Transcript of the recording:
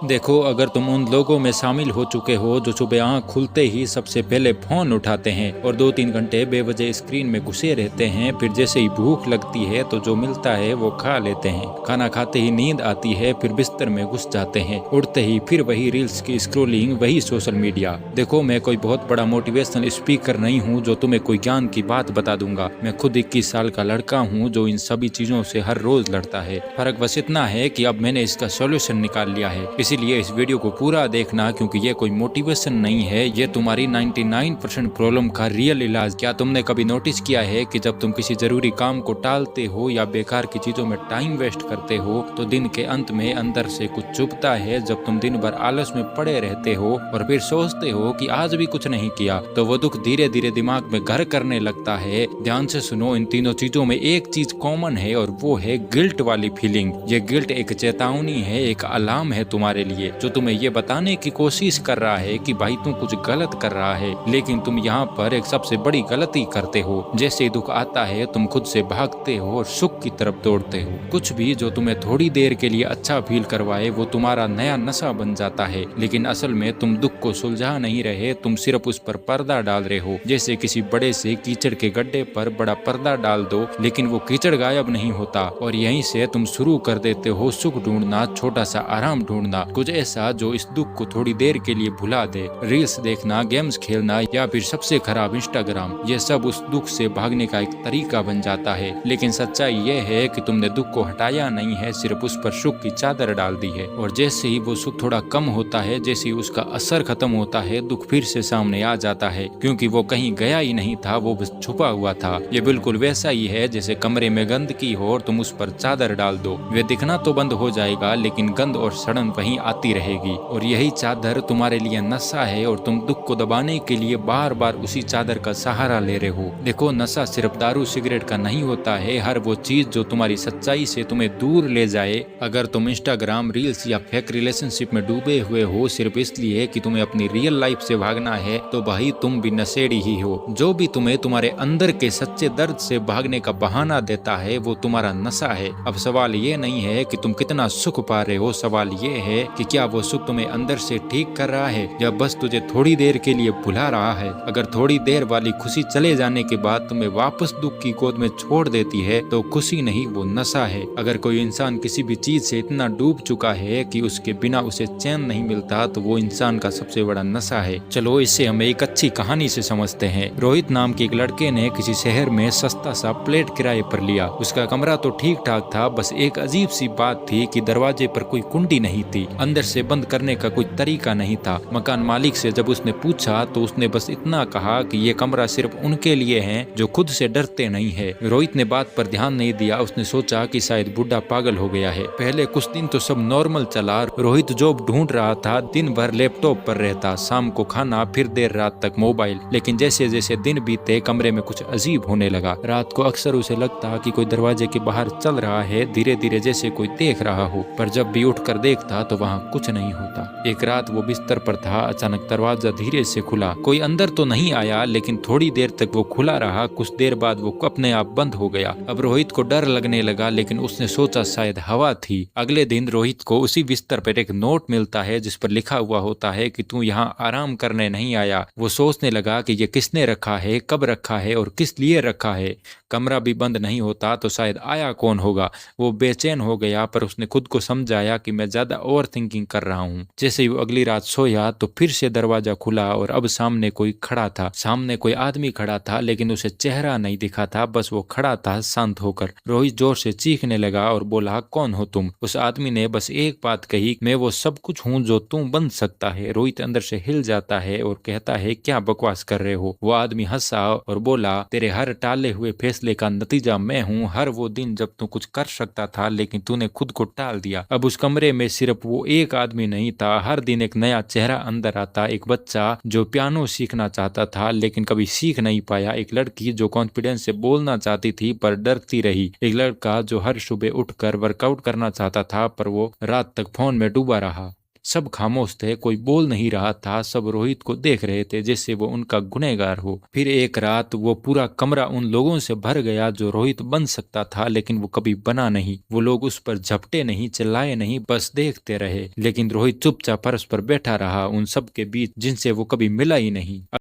देखो, अगर तुम उन लोगों में शामिल हो चुके हो जो सुबह आँख खुलते ही सबसे पहले फोन उठाते हैं और 2-3 घंटे बेवजह स्क्रीन में घुसे रहते हैं, फिर जैसे ही भूख लगती है तो जो मिलता है वो खा लेते हैं, खाना खाते ही नींद आती है, फिर बिस्तर में घुस जाते हैं, उठते ही फिर वही रील्स की स्क्रोलिंग, वही सोशल मीडिया। देखो, मैं कोई बहुत बड़ा मोटिवेशनल स्पीकर नहीं हूँ जो तुम्हें कोई ज्ञान की बात बता दूंगा। मैं खुद 21 साल का लड़का हूँ जो इन सभी चीजों से हर रोज लड़ता है। फर्क बस इतना है कि अब मैंने इसका सोल्यूशन निकाल लिया है। इसीलिए इस वीडियो को पूरा देखना, क्योंकि ये कोई मोटिवेशन नहीं है, ये तुम्हारी 99% प्रॉब्लम का रियल इलाज। क्या तुमने कभी नोटिस किया है कि जब तुम किसी जरूरी काम को टालते हो या बेकार की चीजों में टाइम वेस्ट करते हो तो दिन के अंत में अंदर से कुछ चुभता है। जब तुम दिन भर आलस में पड़े रहते हो और फिर सोचते हो कि आज भी कुछ नहीं किया, तो वो दुख धीरे धीरे दिमाग में घर करने लगता है। ध्यान से सुनो, इन तीनों चीजों में एक चीज कॉमन है और वो है गिल्ट वाली फीलिंग। ये गिल्ट एक चेतावनी है, एक अलार्म है तुम्हारे लिए, जो तुम्हें ये बताने की कोशिश कर रहा है कि भाई तू कुछ गलत कर रहा है। लेकिन तुम यहाँ पर एक सबसे बड़ी गलती करते हो। जैसे ही दुख आता है तुम खुद से भागते हो और सुख की तरफ दौड़ते हो। कुछ भी जो तुम्हें थोड़ी देर के लिए अच्छा फील करवाए वो तुम्हारा नया नशा बन जाता है। लेकिन असल में तुम दुख को सुलझा नहीं रहे, तुम सिर्फ उस पर पर्दा डाल रहे हो। जैसे किसी बड़े से कीचड़ के गड्ढे पर बड़ा पर्दा डाल दो, लेकिन वो कीचड़ गायब नहीं होता और यहीं से तुम शुरू कर देते हो सुख ढूंढना, छोटा सा आराम ढूंढना, कुछ ऐसा जो इस दुख को थोड़ी देर के लिए भुला दे। रील्स देखना, गेम्स खेलना या फिर सबसे खराब इंस्टाग्राम, ये सब उस दुख से भागने का एक तरीका बन जाता है। लेकिन सच्चाई ये है कि तुमने दुख को हटाया नहीं है, सिर्फ उस पर सुख की चादर डाल दी है। और जैसे ही वो सुख थोड़ा कम होता है, जैसे ही उसका असर खत्म होता है, दुख फिर से सामने आ जाता है, क्योंकि वो कहीं गया ही नहीं था, वो बस छुपा हुआ था। ये बिल्कुल वैसा ही है जैसे कमरे में गंदगी हो और तुम उस पर चादर डाल दो। वे दिखना तो बंद हो जाएगा, लेकिन गंद और सड़न वहीं आती रहेगी। और यही चादर तुम्हारे लिए नशा है और तुम दुख को दबाने के लिए बार बार उसी चादर का सहारा ले रहे हो। देखो, नशा सिर्फ दारू सिगरेट का नहीं होता है, हर वो चीज जो तुम्हारी सच्चाई से तुम्हें दूर ले जाए। अगर तुम इंस्टाग्राम रील्स या फेक रिलेशनशिप में डूबे हुए हो सिर्फ इसलिए कि तुम्हें अपनी रियल लाइफ से भागना है, तो भाई तुम भी नशेड़ी ही हो। जो भी तुम्हें तुम्हारे अंदर के सच्चे दर्द से भागने का बहाना देता है वो तुम्हारा नशा है। अब सवाल ये नहीं है कि तुम कितना सुख पा रहे हो, सवाल ये है कि क्या वो सुख तुम्हें अंदर से ठीक कर रहा है या बस तुझे थोड़ी देर के लिए भुला रहा है। अगर थोड़ी देर वाली खुशी चले जाने के बाद तुम्हें वापस दुख की गोद में छोड़ देती है तो खुशी नहीं, वो नशा है। अगर कोई इंसान किसी भी चीज से इतना डूब चुका है कि उसके बिना उसे चैन नहीं मिलता, तो वो इंसान का सबसे बड़ा नशा है। चलो, इससे हमें एक अच्छी कहानी से समझते हैं। रोहित नाम के एक लड़के ने किसी शहर में सस्ता सा फ्लैट किराए पर लिया। उसका कमरा तो ठीक ठाक था, बस एक अजीब सी बात थी कि दरवाजे पर कोई कुंडी नहीं थी, अंदर से बंद करने का कोई तरीका नहीं था। मकान मालिक से जब उसने पूछा तो उसने बस इतना कहा कि ये कमरा सिर्फ उनके लिए है जो खुद से डरते नहीं है। रोहित ने बात पर ध्यान नहीं दिया, उसने सोचा कि शायद बुढ़ा पागल हो गया है। पहले कुछ दिन तो सब नॉर्मल चला। रोहित जॉब ढूंढ रहा था, दिन भर लैपटॉप पर रहता, शाम को खाना, फिर देर रात तक मोबाइल। लेकिन जैसे जैसे दिन बीते कमरे में कुछ अजीब होने लगा। रात को अक्सर उसे लगता कि कोई दरवाजे के बाहर चल रहा है, धीरे धीरे जैसे कोई देख रहा हो, पर जब भी उठकर देखता तो वहाँ कुछ नहीं होता। एक रात वो बिस्तर पर था, अचानक दरवाजा धीरे से खुला। कोई अंदर तो नहीं आया, लेकिन थोड़ी देर तक वो खुला रहा। कुछ देर बाद वो अपने आप बंद हो गया। अब रोहित को डर लगने लगा, लेकिन उसने सोचा शायद हवा थी। अगले दिन रोहित को उसी बिस्तर पर एक नोट मिलता है जिस पर लिखा हुआ होता है कि तू यहाँ आराम करने नहीं आया। वो सोचने लगा कि ये किसने रखा है, कब रखा है और किस लिए रखा है। कमरा भी बंद नहीं होता तो शायद आया कौन होगा। वो बेचैन हो गया, पर उसने खुद को समझाया कि मैं ज्यादा ओवर थिंकिंग कर रहा हूँ। जैसे ही वो अगली रात सोया तो फिर से दरवाजा खुला और अब सामने कोई खड़ा था। सामने कोई आदमी खड़ा था, लेकिन उसे चेहरा नहीं दिखा था, बस वो खड़ा था शांत होकर। रोहित जोर से चीखने लगा और बोला, कौन हो तुम? उस आदमी ने बस एक बात कही, मैं वो सब कुछ हूँ जो तुम बन सकता है। रोहित अंदर से हिल जाता है और कहता है, क्या बकवास कर रहे हो? वो आदमी हंसा और बोला, तेरे हर टाले हुए फैसले का नतीजा मैं हूँ। हर वो दिन जब तू कुछ कर सकता था लेकिन तूने खुद को टाल दिया। अब उस कमरे में सिर्फ वो एक आदमी नहीं था, हर दिन एक नया चेहरा अंदर आता। एक बच्चा जो पियानो सीखना चाहता था लेकिन कभी सीख नहीं पाया, एक लड़की जो कॉन्फिडेंस से बोलना चाहती थी पर डरती रही, एक लड़का जो हर सुबह उठकर वर्कआउट करना चाहता था पर वो रात तक फोन में डूबा रहा। सब खामोश थे, कोई बोल नहीं रहा था, सब रोहित को देख रहे थे जैसे वो उनका गुनहगार हो। फिर एक रात वो पूरा कमरा उन लोगों से भर गया जो रोहित बन सकता था लेकिन वो कभी बना नहीं। वो लोग उस पर झपटे नहीं, चिल्लाए नहीं, बस देखते रहे। लेकिन रोहित चुपचाप फर्श पर बैठा रहा उन सब के बीच जिनसे वो कभी मिला ही नहीं।